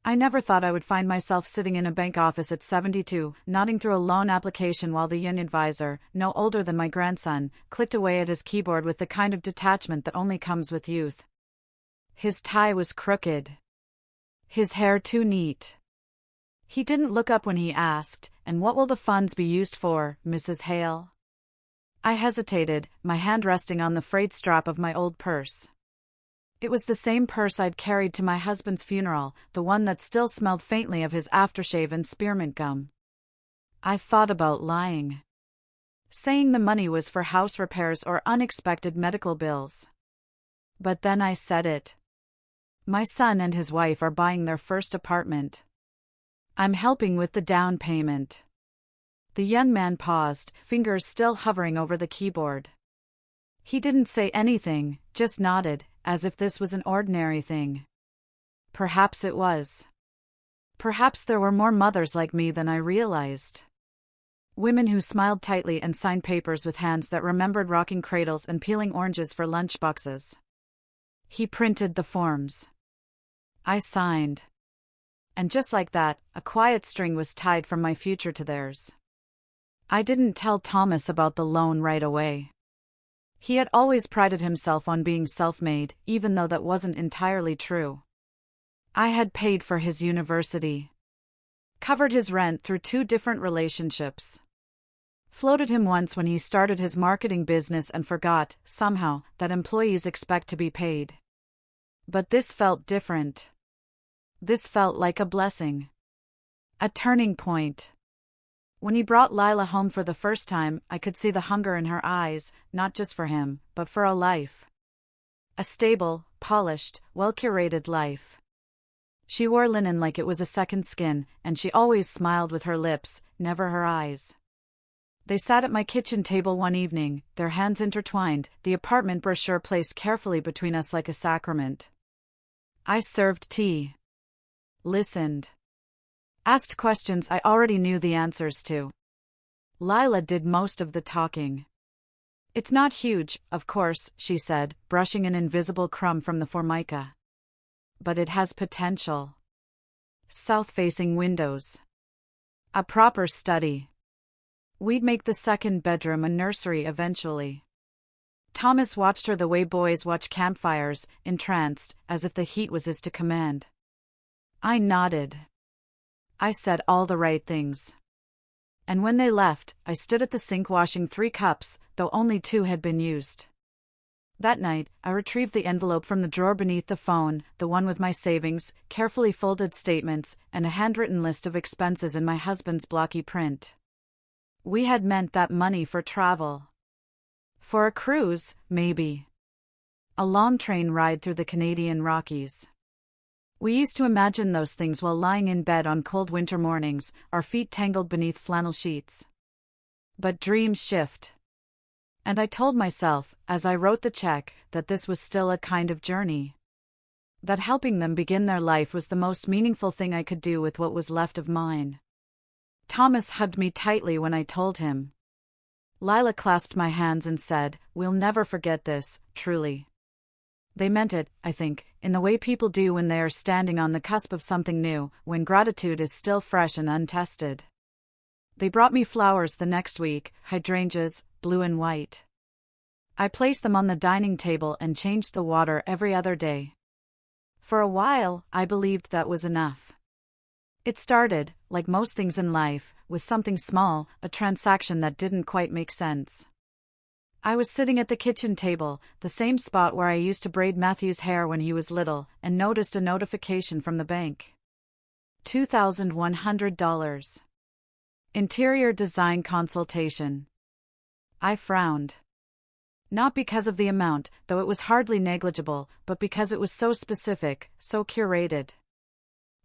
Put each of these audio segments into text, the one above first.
I never thought I would find myself sitting in a bank office at 72, nodding through a loan application while the young advisor, no older than my grandson, clicked away at his keyboard with the kind of detachment that only comes with youth. His tie was crooked. His hair too neat. He didn't look up when he asked, "And what will the funds be used for, Mrs. Hale?" I hesitated, my hand resting on the frayed strap of my old purse. It was the same purse I'd carried to my husband's funeral, the one that still smelled faintly of his aftershave and spearmint gum. I thought about lying. Saying the money was for house repairs or unexpected medical bills. But then I said it. My son and his wife are buying their first apartment. I'm helping with the down payment. The young man paused, fingers still hovering over the keyboard. He didn't say anything, just nodded, as if this was an ordinary thing. Perhaps it was. Perhaps there were more mothers like me than I realized. Women who smiled tightly and signed papers with hands that remembered rocking cradles and peeling oranges for lunch boxes. He printed the forms. I signed. And just like that, a quiet string was tied from my future to theirs. I didn't tell Thomas about the loan right away. He had always prided himself on being self-made, even though that wasn't entirely true. I had paid for his university. Covered his rent through 2 different relationships. Floated him once when he started his marketing business and forgot, somehow, that employees expect to be paid. But this felt different. This felt like a blessing. A turning point. When he brought Lila home for the first time, I could see the hunger in her eyes, not just for him, but for a life. A stable, polished, well-curated life. She wore linen like it was a second skin, and she always smiled with her lips, never her eyes. They sat at my kitchen table one evening, their hands intertwined, the apartment brochure placed carefully between us like a sacrament. I served tea. Listened. Asked questions I already knew the answers to. Lila did most of the talking. "It's not huge, of course," she said, brushing an invisible crumb from the formica. "But it has potential. South-facing windows. A proper study. We'd make the second bedroom a nursery eventually." Thomas watched her the way boys watch campfires, entranced, as if the heat was his to command. I nodded. I said all the right things. And when they left, I stood at the sink washing 3 cups, though only 2 had been used. That night, I retrieved the envelope from the drawer beneath the phone, the one with my savings, carefully folded statements, and a handwritten list of expenses in my husband's blocky print. We had meant that money for travel. For a cruise, maybe. A long train ride through the Canadian Rockies. We used to imagine those things while lying in bed on cold winter mornings, our feet tangled beneath flannel sheets. But dreams shift. And I told myself, as I wrote the check, that this was still a kind of journey. That helping them begin their life was the most meaningful thing I could do with what was left of mine. Thomas hugged me tightly when I told him. Lila clasped my hands and said, "We'll never forget this, truly." They meant it, I think, in the way people do when they are standing on the cusp of something new, when gratitude is still fresh and untested. They brought me flowers the next week, hydrangeas, blue and white. I placed them on the dining table and changed the water every other day. For a while, I believed that was enough. It started, like most things in life, with something small, a transaction that didn't quite make sense. I was sitting at the kitchen table, the same spot where I used to braid Matthew's hair when he was little, and noticed a notification from the bank. $2,100. Interior design consultation. I frowned. Not because of the amount, though it was hardly negligible, but because it was so specific, so curated.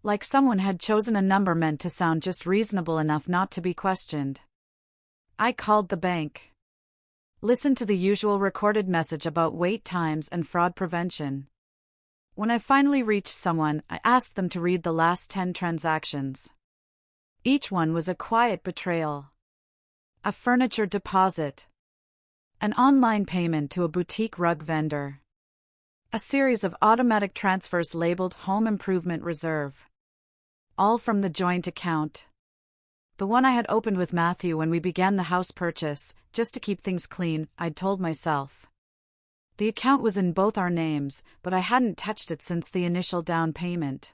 Like someone had chosen a number meant to sound just reasonable enough not to be questioned. I called the bank. Listened to the usual recorded message about wait times and fraud prevention. When I finally reached someone, I asked them to read the last 10 transactions. Each one was a quiet betrayal. A furniture deposit. An online payment to a boutique rug vendor. A series of automatic transfers labeled Home Improvement Reserve. All from the joint account. The one I had opened with Matthew when we began the house purchase, just to keep things clean, I'd told myself. The account was in both our names, but I hadn't touched it since the initial down payment.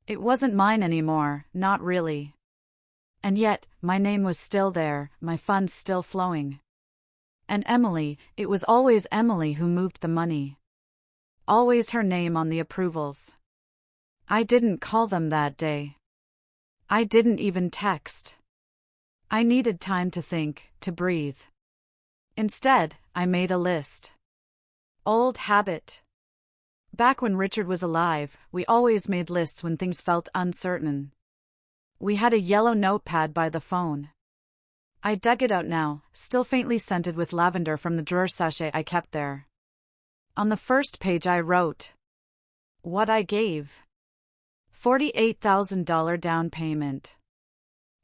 It wasn't mine anymore, not really. And yet, my name was still there, my funds still flowing. And Emily, it was always Emily who moved the money. Always her name on the approvals. I didn't call them that day. I didn't even text. I needed time to think, to breathe. Instead, I made a list. Old habit. Back when Richard was alive, we always made lists when things felt uncertain. We had a yellow notepad by the phone. I dug it out now, still faintly scented with lavender from the drawer sachet I kept there. On the first page I wrote what I gave. $48,000 down payment.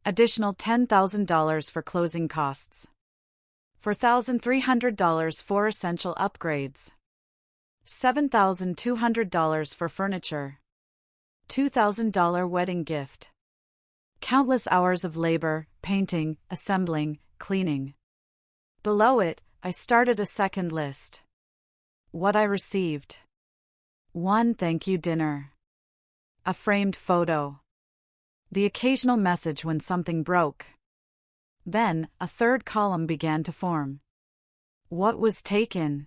Additional $10,000 for closing costs. $4,300 for essential upgrades. $7,200 for furniture. $2,000 wedding gift. Countless hours of labor, painting, assembling, cleaning. Below it, I started a second list. What I received. 1 thank you dinner. A framed photo. The occasional message when something broke. Then, a third column began to form. What was taken?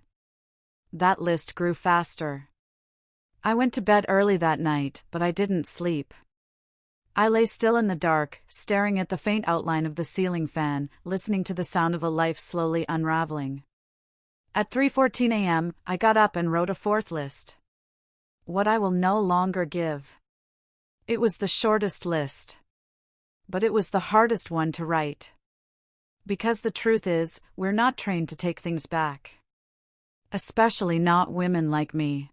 That list grew faster. I went to bed early that night, but I didn't sleep. I lay still in the dark, staring at the faint outline of the ceiling fan, listening to the sound of a life slowly unraveling. At 3:14 a.m., I got up and wrote a fourth list. What I will no longer give. It was the shortest list. But it was the hardest one to write. Because the truth is, we're not trained to take things back. Especially not women like me.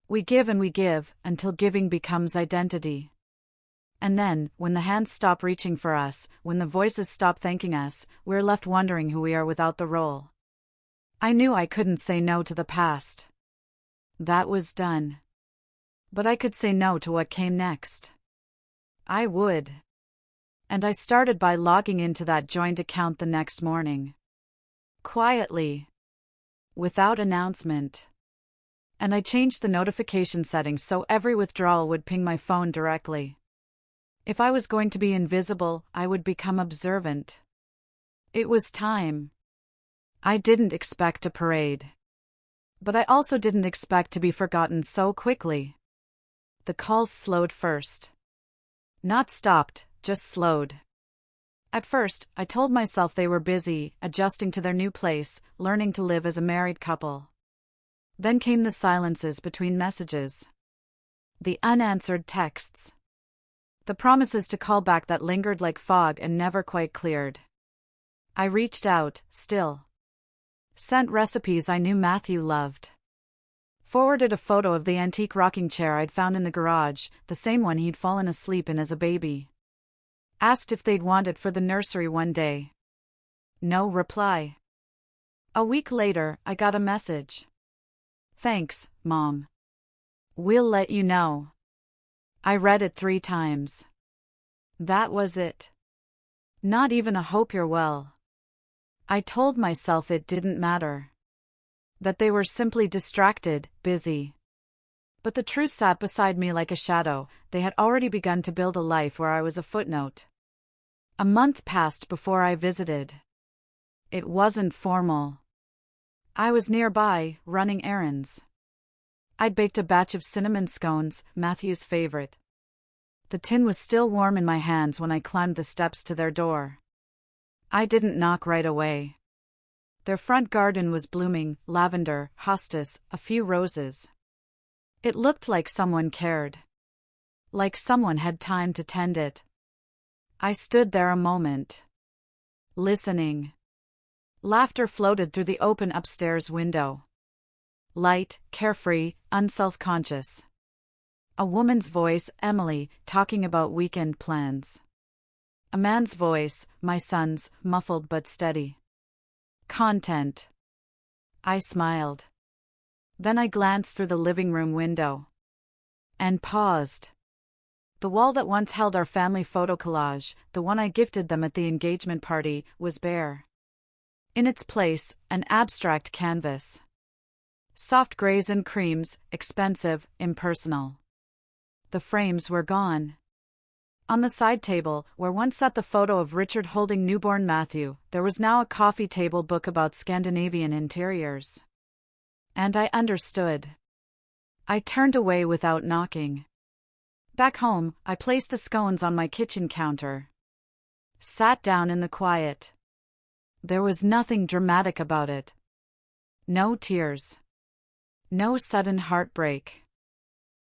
We give and we give, until giving becomes identity. And then, when the hands stop reaching for us, when the voices stop thanking us, we're left wondering who we are without the role. I knew I couldn't say no to the past. That was done. But I could say no to what came next. I would. And I started by logging into that joint account the next morning. Quietly. Without announcement. And I changed the notification settings so every withdrawal would ping my phone directly. If I was going to be invisible, I would become observant. It was time. I didn't expect a parade. But I also didn't expect to be forgotten so quickly. The calls slowed first. Not stopped, just slowed. At first, I told myself they were busy, adjusting to their new place, learning to live as a married couple. Then came the silences between messages. The unanswered texts. The promises to call back that lingered like fog and never quite cleared. I reached out, still. Sent recipes I knew Matthew loved. Forwarded a photo of the antique rocking chair I'd found in the garage, the same one he'd fallen asleep in as a baby. Asked if they'd want it for the nursery one day. No reply. A week later, I got a message. Thanks, Mom. We'll let you know. I read it 3 times. That was it. Not even a hope you're well. I told myself it didn't matter. That they were simply distracted, busy. But the truth sat beside me like a shadow. They had already begun to build a life where I was a footnote. A month passed before I visited. It wasn't formal. I was nearby, running errands. I'd baked a batch of cinnamon scones, Matthew's favorite. The tin was still warm in my hands when I climbed the steps to their door. I didn't knock right away. Their front garden was blooming, lavender, hostas, a few roses. It looked like someone cared. Like someone had time to tend it. I stood there a moment. Listening. Laughter floated through the open upstairs window. Light, carefree, unself-conscious. A woman's voice, Emily, talking about weekend plans. A man's voice, my son's, muffled but steady. Content. I smiled. Then I glanced through the living room window. And paused. The wall that once held our family photo collage, the one I gifted them at the engagement party, was bare. In its place, an abstract canvas. Soft grays and creams, expensive, impersonal. The frames were gone. On the side table, where once sat the photo of Richard holding newborn Matthew, there was now a coffee table book about Scandinavian interiors. And I understood. I turned away without knocking. Back home, I placed the scones on my kitchen counter. Sat down in the quiet. There was nothing dramatic about it. No tears. No sudden heartbreak.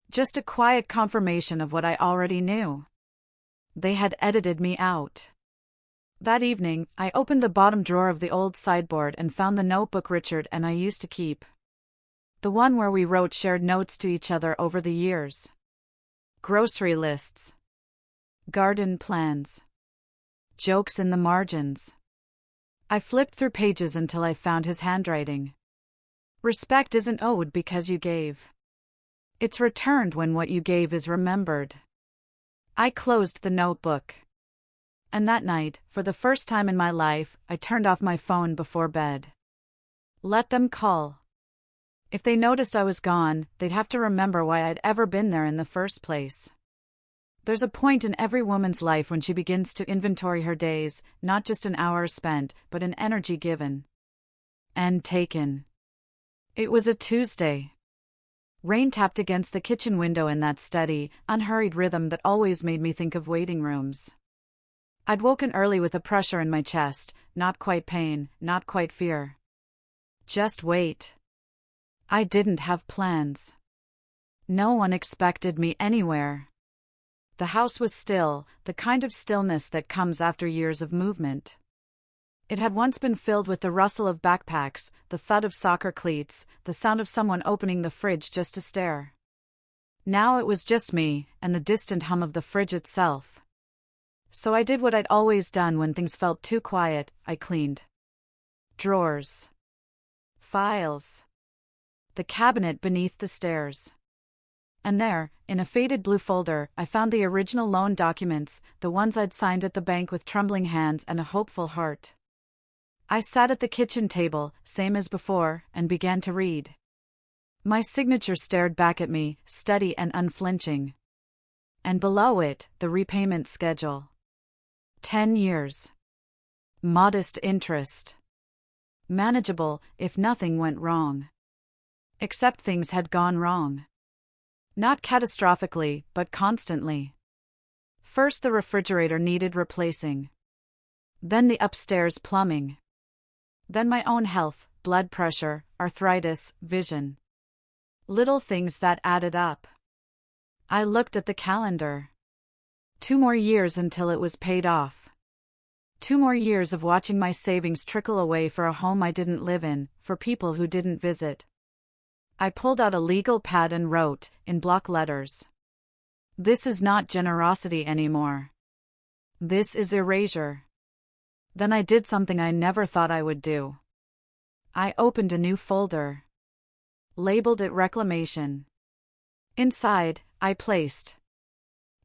Just a quiet confirmation of what I already knew. They had edited me out. That evening, I opened the bottom drawer of the old sideboard and found the notebook Richard and I used to keep. The one where we wrote shared notes to each other over the years. Grocery lists. Garden plans. Jokes in the margins. I flipped through pages until I found his handwriting. Respect isn't owed because you gave. It's returned when what you gave is remembered. I closed the notebook. And that night, for the first time in my life, I turned off my phone before bed. Let them call. If they noticed I was gone, they'd have to remember why I'd ever been there in the first place. There's a point in every woman's life when she begins to inventory her days, not just in hours spent, but in energy given and taken. It was a Tuesday. Rain tapped against the kitchen window in that steady, unhurried rhythm that always made me think of waiting rooms. I'd woken early with a pressure in my chest, not quite pain, not quite fear. Just wait. I didn't have plans. No one expected me anywhere. The house was still, the kind of stillness that comes after years of movement. It had once been filled with the rustle of backpacks, the thud of soccer cleats, the sound of someone opening the fridge just to stare. Now it was just me, and the distant hum of the fridge itself. So I did what I'd always done when things felt too quiet, I cleaned. Drawers. Files. The cabinet beneath the stairs. And there, in a faded blue folder, I found the original loan documents, the ones I'd signed at the bank with trembling hands and a hopeful heart. I sat at the kitchen table, same as before, and began to read. My signature stared back at me, steady and unflinching. And below it, the repayment schedule. 10 years. Modest interest. Manageable, if nothing went wrong. Except things had gone wrong. Not catastrophically, but constantly. First the refrigerator needed replacing. Then the upstairs plumbing. Then my own health, blood pressure, arthritis, vision. Little things that added up. I looked at the calendar. 2 more years until it was paid off. 2 more years of watching my savings trickle away for a home I didn't live in, for people who didn't visit. I pulled out a legal pad and wrote, in block letters. This is not generosity anymore. This is erasure. Then I did something I never thought I would do. I opened a new folder. Labeled it Reclamation. Inside, I placed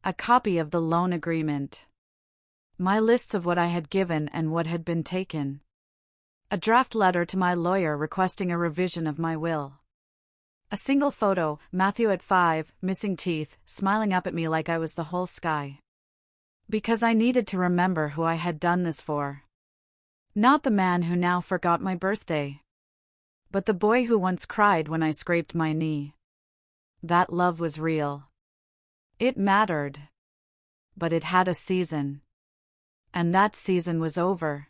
a copy of the loan agreement. My lists of what I had given and what had been taken. A draft letter to my lawyer requesting a revision of my will. A single photo, Matthew at 5, missing teeth, smiling up at me like I was the whole sky. Because I needed to remember who I had done this for. Not the man who now forgot my birthday. But the boy who once cried when I scraped my knee. That love was real. It mattered. But it had a season. And that season was over.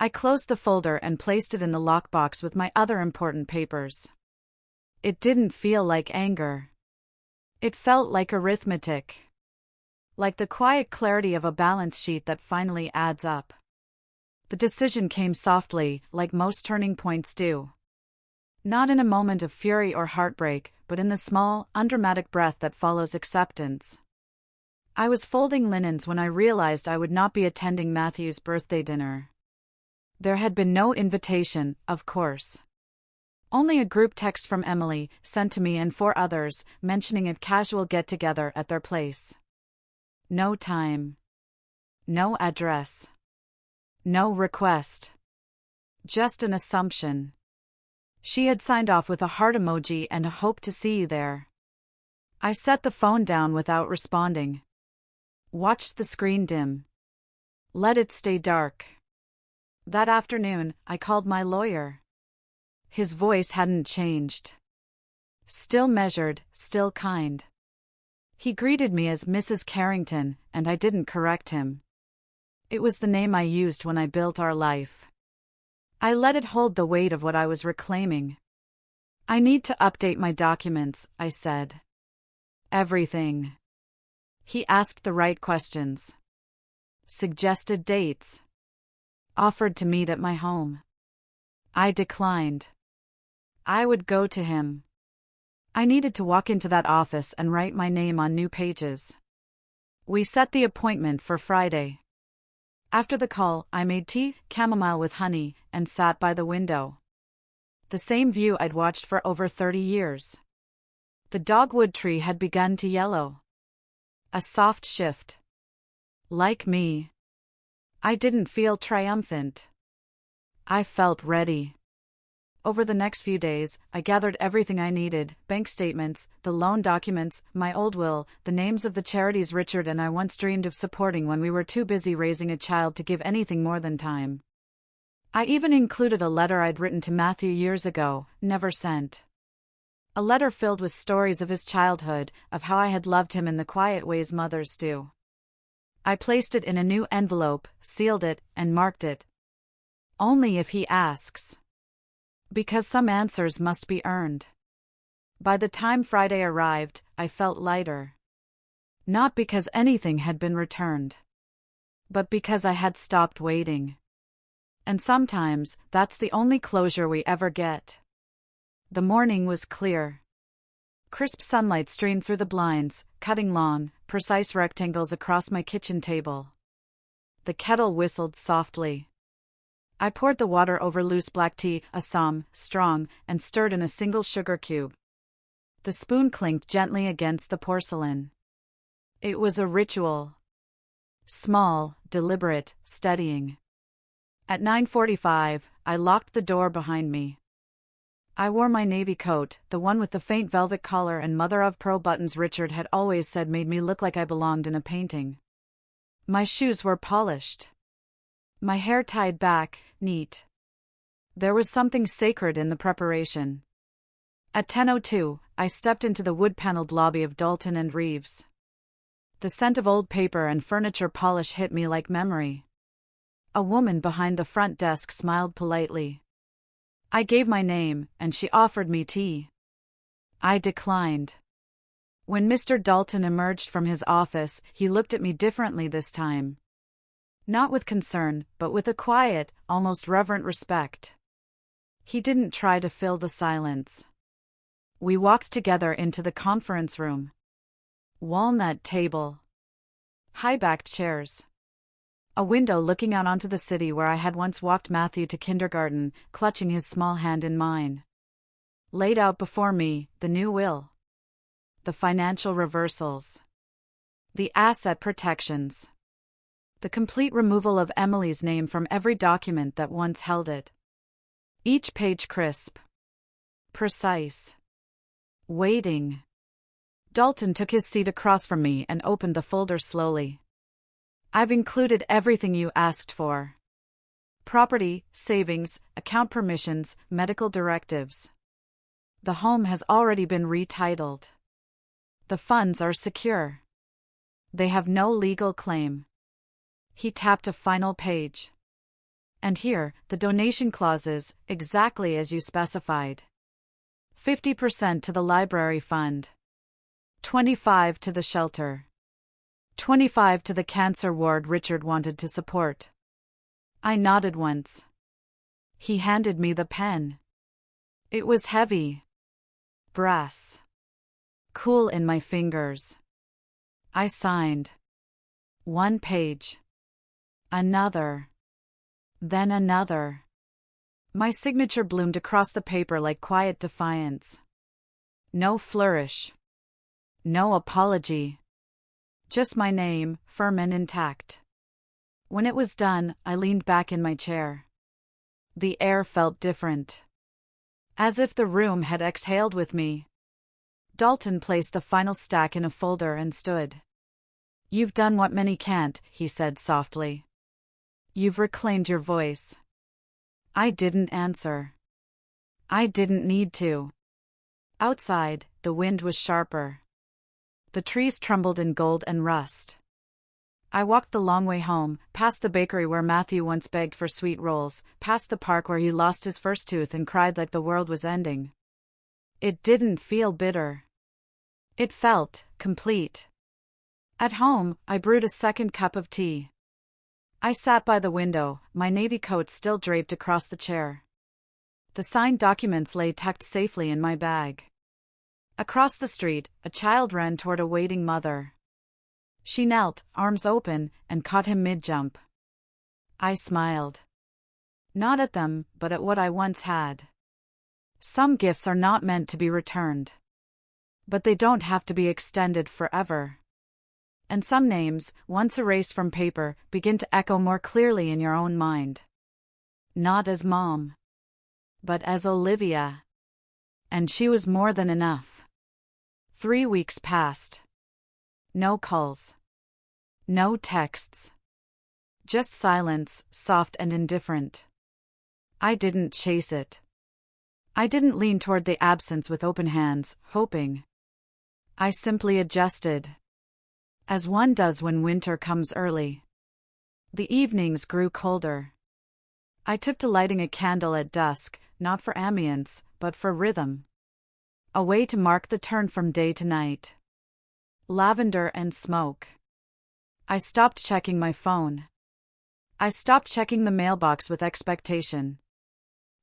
I closed the folder and placed it in the lockbox with my other important papers. It didn't feel like anger. It felt like arithmetic. Like the quiet clarity of a balance sheet that finally adds up. The decision came softly, like most turning points do. Not in a moment of fury or heartbreak, but in the small, undramatic breath that follows acceptance. I was folding linens when I realized I would not be attending Matthew's birthday dinner. There had been no invitation, of course. Only a group text from Emily, sent to me and 4 others, mentioning a casual get-together at their place. No time. No address. No request. Just an assumption. She had signed off with a heart emoji and a hope to see you there. I set the phone down without responding. Watched the screen dim. Let it stay dark. That afternoon, I called my lawyer. His voice hadn't changed. Still measured, still kind. He greeted me as Mrs. Carrington, and I didn't correct him. It was the name I used when I built our life. I let it hold the weight of what I was reclaiming. I need to update my documents, I said. Everything. He asked the right questions. Suggested dates. Offered to meet at my home. I declined. I would go to him. I needed to walk into that office and write my name on new pages. We set the appointment for Friday. After the call, I made tea, chamomile with honey, and sat by the window. The same view I'd watched for over 30 years. The dogwood tree had begun to yellow. A soft shift. Like me. I didn't feel triumphant. I felt ready. Over the next few days, I gathered everything I needed: bank statements, the loan documents, my old will, the names of the charities Richard and I once dreamed of supporting when we were too busy raising a child to give anything more than time. I even included a letter I'd written to Matthew years ago, never sent. A letter filled with stories of his childhood, of how I had loved him in the quiet ways mothers do. I placed it in a new envelope, sealed it, and marked it. Only if he asks. Because some answers must be earned. By the time Friday arrived, I felt lighter. Not because anything had been returned, but because I had stopped waiting. And sometimes, that's the only closure we ever get. The morning was clear. Crisp sunlight streamed through the blinds, cutting long, precise rectangles across my kitchen table. The kettle whistled softly. I poured the water over loose black tea, Assam, strong, and stirred in a single sugar cube. The spoon clinked gently against the porcelain. It was a ritual. Small, deliberate, steadying. At 9:45, I locked the door behind me. I wore my navy coat, the one with the faint velvet collar and mother-of-pearl buttons Richard had always said made me look like I belonged in a painting. My shoes were polished. My hair tied back, neat. There was something sacred in the preparation. At 10:02, I stepped into the wood-paneled lobby of Dalton and Reeves. The scent of old paper and furniture polish hit me like memory. A woman behind the front desk smiled politely. I gave my name, and she offered me tea. I declined. When Mr. Dalton emerged from his office, he looked at me differently this time. Not with concern, but with a quiet, almost reverent respect. He didn't try to fill the silence. We walked together into the conference room. Walnut table. High-backed chairs. A window looking out onto the city where I had once walked Matthew to kindergarten, clutching his small hand in mine. Laid out before me, the new will. The financial reversals. The asset protections. The complete removal of Emily's name from every document that once held it. Each page crisp. Precise. Waiting. Dalton took his seat across from me and opened the folder slowly. I've included everything you asked for. Property, savings, account permissions, medical directives. The home has already been retitled. The funds are secure. They have no legal claim. He tapped a final page. And here, the donation clauses, exactly as you specified. 50% to the library fund. 25% to the shelter. 25% to the cancer ward Richard wanted to support. I nodded once. He handed me the pen. It was heavy. Brass. Cool in my fingers. I signed. One page. Another. Then another. My signature bloomed across the paper like quiet defiance. No flourish. No apology. Just my name, firm and intact. When it was done, I leaned back in my chair. The air felt different. As if the room had exhaled with me. Dalton placed the final stack in a folder and stood. "You've done what many can't," he said softly. "You've reclaimed your voice." I didn't answer. I didn't need to. Outside, the wind was sharper. The trees trembled in gold and rust. I walked the long way home, past the bakery where Matthew once begged for sweet rolls, past the park where he lost his first tooth and cried like the world was ending. It didn't feel bitter. It felt complete. At home, I brewed a second cup of tea. I sat by the window, my navy coat still draped across the chair. The signed documents lay tucked safely in my bag. Across the street, a child ran toward a waiting mother. She knelt, arms open, and caught him mid-jump. I smiled. Not at them, but at what I once had. Some gifts are not meant to be returned. But they don't have to be extended forever. And some names, once erased from paper, begin to echo more clearly in your own mind. Not as Mom, but as Olivia. And she was more than enough. 3 weeks passed. No calls. No texts. Just silence, soft and indifferent. I didn't chase it. I didn't lean toward the absence with open hands, hoping. I simply adjusted. As one does when winter comes early. The evenings grew colder. I took to lighting a candle at dusk, not for ambience, but for rhythm. A way to mark the turn from day to night. Lavender and smoke. I stopped checking my phone. I stopped checking the mailbox with expectation.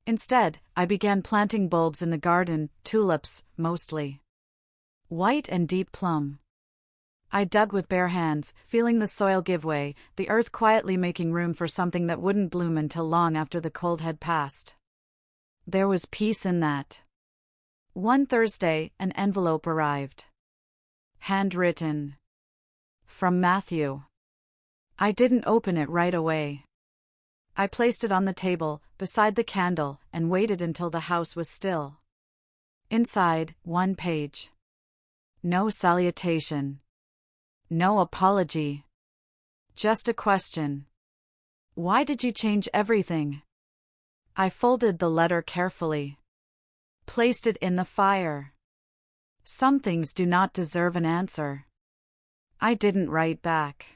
Instead, I began planting bulbs in the garden, tulips, mostly. White and deep plum. I dug with bare hands, feeling the soil give way, the earth quietly making room for something that wouldn't bloom until long after the cold had passed. There was peace in that. One Thursday, an envelope arrived. Handwritten. From Matthew. I didn't open it right away. I placed it on the table, beside the candle, and waited until the house was still. Inside, one page. No salutation. No apology. Just a question. Why did you change everything? I folded the letter carefully. Placed it in the fire. Some things do not deserve an answer. I didn't write back.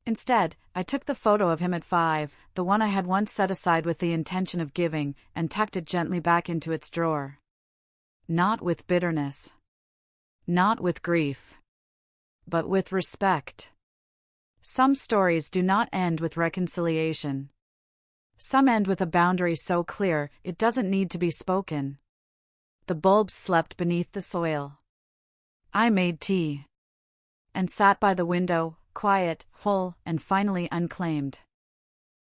Instead, I took the photo of him at 5, the one I had once set aside with the intention of giving, and tucked it gently back into its drawer. Not with bitterness. Not with grief. But with respect. Some stories do not end with reconciliation. Some end with a boundary so clear, it doesn't need to be spoken. The bulbs slept beneath the soil. I made tea. And sat by the window, quiet, whole, and finally unclaimed.